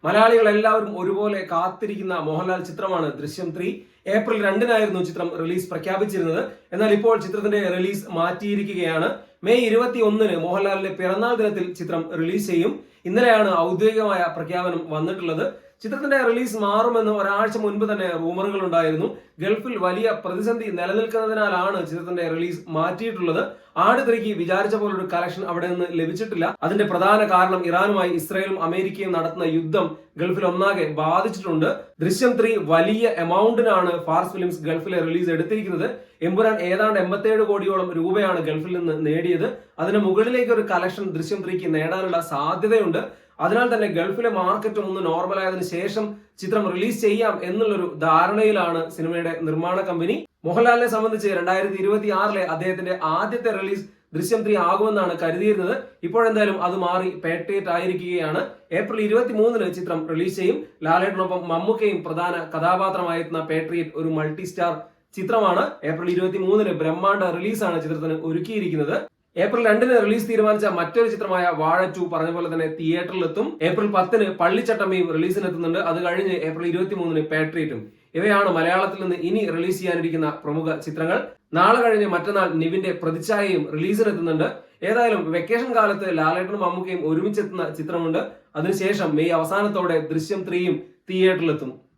മലയാളികൾ എല്ലാവരും ഒരുപോലെ കാത്തിരിക്കുന്ന മോഹൻലാൽ ചിത്രമാണ് ദൃശ്യം 3. ഏപ്രിൽ 2-നായിരുന്നു ചിത്രം റിലീസ് പ്രഖ്യാപിച്ചിരുന്നത്. എന്നാൽ ഇപ്പോൾ ചിത്രത്തിന്റെ റിലീസ് മാറ്റിയിരിക്കുകയാണ്. മെയ് 21-ന് മോഹൻലാലിന്റെ പിറന്നാൾ ദിനത്തിൽ ചിത്രം റിലീസ് ചെയ്യും. ഇന്നലെയാണ് ഔദ്യോഗികമായ പ്രഖ്യാപനം വന്നിട്ടുള്ളത്. ചിത്രത്തിന്റെ റിലീസ് മാറുമെന്ന് ഒരാഴ്ച മുൻപ് തന്നെ റൂമറുകൾ ഉണ്ടായിരുന്നു. ഗൾഫിൽ വലിയ പ്രതിസന്ധി നിലനിൽക്കുന്നതിനാലാണ് ചിത്രത്തിന്റെ റിലീസ് മാറ്റിയിട്ടുള്ളത്. ആട് 3ക്ക് വിചാരിച്ച പോലൊരു കളക്ഷൻ അവിടെ നിന്ന് ലഭിച്ചിട്ടില്ല. അതിന്റെ പ്രധാന കാരണം ഇറാനുമായി ഇസ്രായേലും അമേരിക്കയും നടത്തുന്ന യുദ്ധം ഗൾഫിൽ ഒന്നാകെ ബാധിച്ചിട്ടുണ്ട്. ദൃശ്യം 3 വലിയ എമൗണ്ടിനാണ് ഫാർസ് ഫിലിംസ് ഗൾഫിലെ റിലീസ് എടുത്തിരിക്കുന്നത്. എമ്പുരാൻ ഏതാണ്ട് 87 കോടിയോളം രൂപയാണ് ഗൾഫിൽ നിന്ന് നേടിയത്. അതിന് മുകളിലേക്ക് ഒരു കളക്ഷൻ ദൃശ്യം 3ക്ക് നേടാനുള്ള സാധ്യതയുണ്ട്. അതിനാൽ തന്നെ ഗൾഫിലെ മാർക്കറ്റ് ഒന്ന് നോർമലായതിനു ശേഷം ചിത്രം റിലീസ് ചെയ്യാം എന്നുള്ളൊരു ധാരണയിലാണ് സിനിമയുടെ നിർമ്മാണ കമ്പനി. മോഹൻലാലിനെ സംബന്ധിച്ച് 2026-ലെ അദ്ദേഹത്തിന്റെ ആദ്യത്തെ റിലീസ് ദൃശ്യം 3 ആകുമെന്നാണ് കരുതിയിരുന്നത്. ഇപ്പോഴെന്തായാലും അത് മാറി പേട്രിയറ്റ് ആയിരിക്കുകയാണ്. ഏപ്രിൽ 23-ന് ചിത്രം റിലീസ് ചെയ്യും. ലാലേട്ടനൊപ്പം മമ്മൂക്കയും പ്രധാന കഥാപാത്രമായിരുന്ന പേട്രിയറ്റ് ഒരു മൾട്ടി സ്റ്റാർ ചിത്രമാണ്. ഏപ്രിൽ 23-ന് ബ്രഹ്മാണ്ഡ റിലീസാണ് ചിത്രത്തിന് ഒരുക്കിയിരിക്കുന്നത്. ഏപ്രിൽ 2-ന് റിലീസ് തീരുമാനിച്ച മറ്റൊരു ചിത്രമായ വാഴ 2 പറഞ്ഞ പോലെ തന്നെ തിയേറ്ററിലെത്തും. ഏപ്രിൽ 10-ന് പള്ളിച്ചട്ടമ്മയും റിലീസിനെത്തുന്നുണ്ട്. അത് കഴിഞ്ഞ് ഏപ്രിൽ 23-ന് പാട്രിയറ്റും. ഇവയാണ് മലയാളത്തിൽ നിന്ന് ഇനി റിലീസ് ചെയ്യാനിരിക്കുന്ന പ്രമുഖ ചിത്രങ്ങൾ. നാളെ കഴിഞ്ഞ് മറ്റന്നാൾ നിവിന്റെ പ്രതിച്ഛായയും റിലീസിനെത്തുന്നുണ്ട്. ഏതായാലും വെക്കേഷൻ കാലത്ത് ലാലേട്ടനും മമ്മൂക്കയും ഒരുമിച്ചെത്തുന്ന ചിത്രമുണ്ട്. അതിനുശേഷം മെയ് അവസാനത്തോടെ ദൃശ്യം 3യും തിയേറ്ററിലെത്തും.